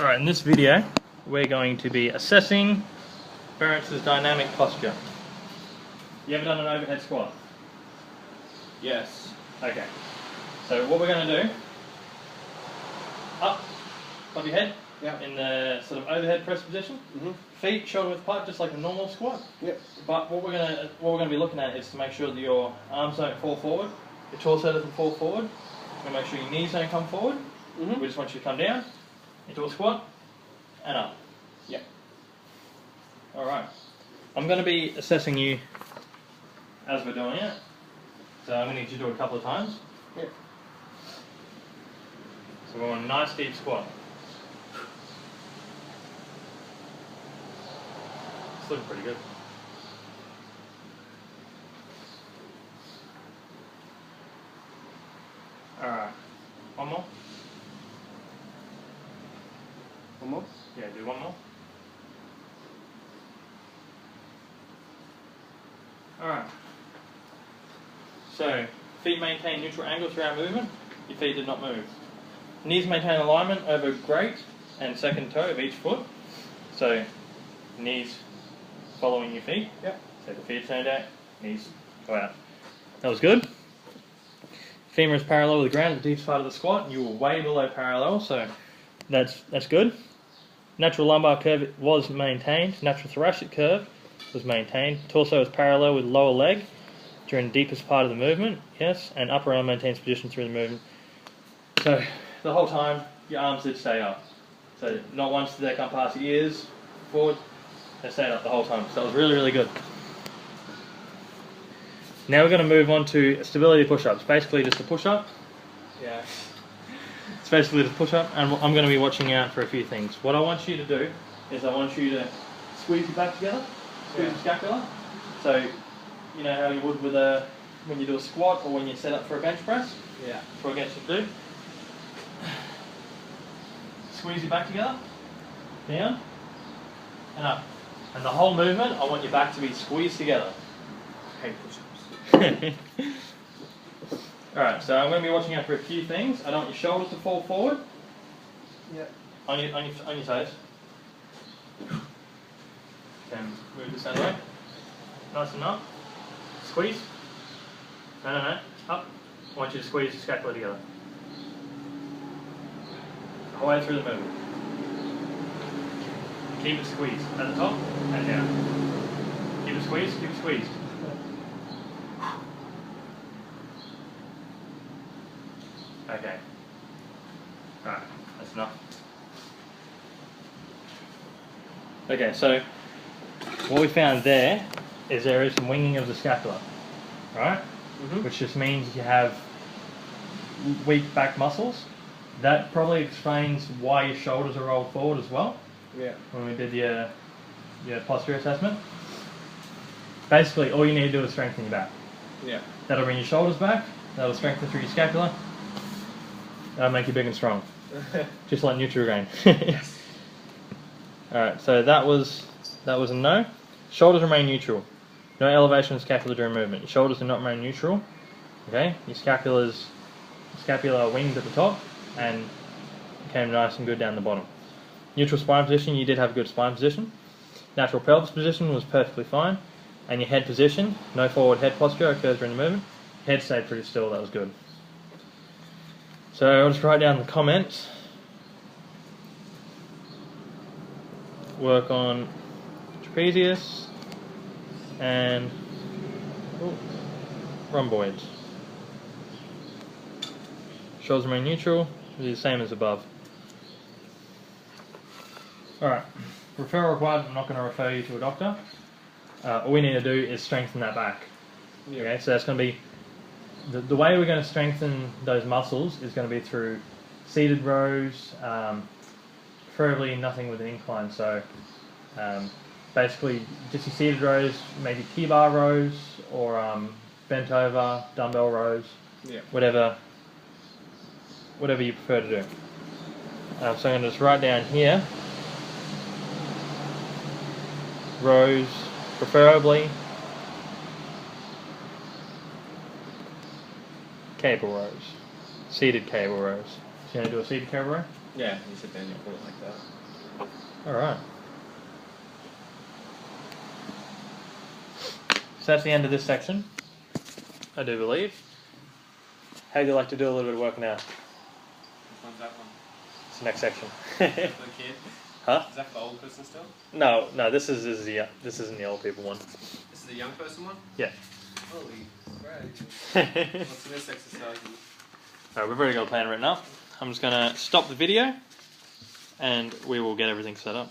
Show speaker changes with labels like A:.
A: Alright, in this video we're going to be assessing Ferentz's dynamic posture. You ever done an overhead squat?
B: Yes.
A: Okay. So what we're going to do, up your head,
B: Yep.
A: in the sort of overhead press position, feet shoulder width apart, just like a normal squat.
B: Yep.
A: But what we're going to be looking at is to make sure that your arms don't fall forward, your torso doesn't fall forward, and make sure your knees don't come forward. We just want you to come down into a squat and up.
B: Yep.
A: Alright. I'm going to be assessing you as we're doing it. So I'm going to need you to do it a couple of times.
B: Yep.
A: So we're on a nice deep squat. It's looking pretty good. Alright. One more?
B: One more?
A: Yeah, do one more. Alright. So, feet maintain neutral angle throughout movement. Your feet did not move. Knees maintain alignment over great and second toe of each foot. So, knees following your feet.
B: Yep.
A: So the feet turned out, knees go out. That was good. Femur is parallel with the ground at the deepest part of the squat. You were way below parallel, so that's good. Natural lumbar curve was maintained. Natural thoracic curve was maintained. Torso is parallel with lower leg during the deepest part of the movement. Yes, and upper arm maintains position through the movement. So the whole time your arms did stay up. So not once did they come past your ears forward. They stayed up the whole time. So that was really, really good. Now we're going to move on to stability push-ups. Basically just a push-up.
B: Yeah.
A: It's basically just a push-up, and I'm going to be watching out for a few things. What I want you to do is I want you to squeeze your back together, squeeze your scapula. So, you know how you would with when you do a squat or when you set up for a bench press?
B: Yeah.
A: That's what I get you to do. Squeeze your back together, down, and up. And the whole movement, I want your back to be squeezed together.
B: Hate push-ups.
A: Alright, so I'm going to be watching out for a few things. I don't want your shoulders to fall forward.
B: Yep.
A: On your toes. Then move this out of the way. Nice and up. Squeeze. No. Up. I want you to squeeze your scapula together. The whole way through the movement. Keep it squeezed at the top and down. Keep it squeezed, keep it squeezed. Okay. Alright, that's enough. Okay, so what we found there is some winging of the scapula, right? Which just means you have weak back muscles. That probably explains why your shoulders are rolled forward as well.
B: Yeah.
A: When we did your posture assessment. Basically, all you need to do is strengthen your back.
B: Yeah.
A: That'll bring your shoulders back. That'll strengthen through your scapula. That'll make you big and strong. Just like Nutrigrain.
B: Yes.
A: Alright, so that was a no. Shoulders remain neutral. No elevation of scapula during movement. Your shoulders do not remain neutral. Okay? Your scapula winged at the top and came nice and good down the bottom. Neutral spine position, you did have a good spine position. Natural pelvis position was perfectly fine. And your head position, no forward head posture occurs during the movement. Head stayed pretty still, that was good. So I'll just write down the comments. Work on trapezius and rhomboids. Shoulders remain neutral, the same as above. Alright, referral required. I'm not going to refer you to a doctor. All we need to do is strengthen that back.
B: Yeah.
A: Okay, so that's going to be the way we're going to strengthen those muscles is going to be through seated rows, preferably nothing with an incline. So basically just your seated rows, maybe T-bar rows or bent over dumbbell rows, whatever you prefer to do. So I'm going to just write down here, rows preferably cable rows, seated cable rows. So you want to do a seated cable row?
B: Yeah, you sit there and you pull it like that.
A: Alright. So that's the end of this section, I do believe. How do you like to do a little bit of work now?
B: Which one's that one?
A: It's the next section.
B: For the kid?
A: Huh?
B: Is that for old person still?
A: No, this isn't the old people one.
B: This is the young person one?
A: Yeah.
B: Holy crap.
A: Alright,
B: What's the next exercise?
A: we've already got a plan written up. I'm just going to stop the video and we will get everything set up.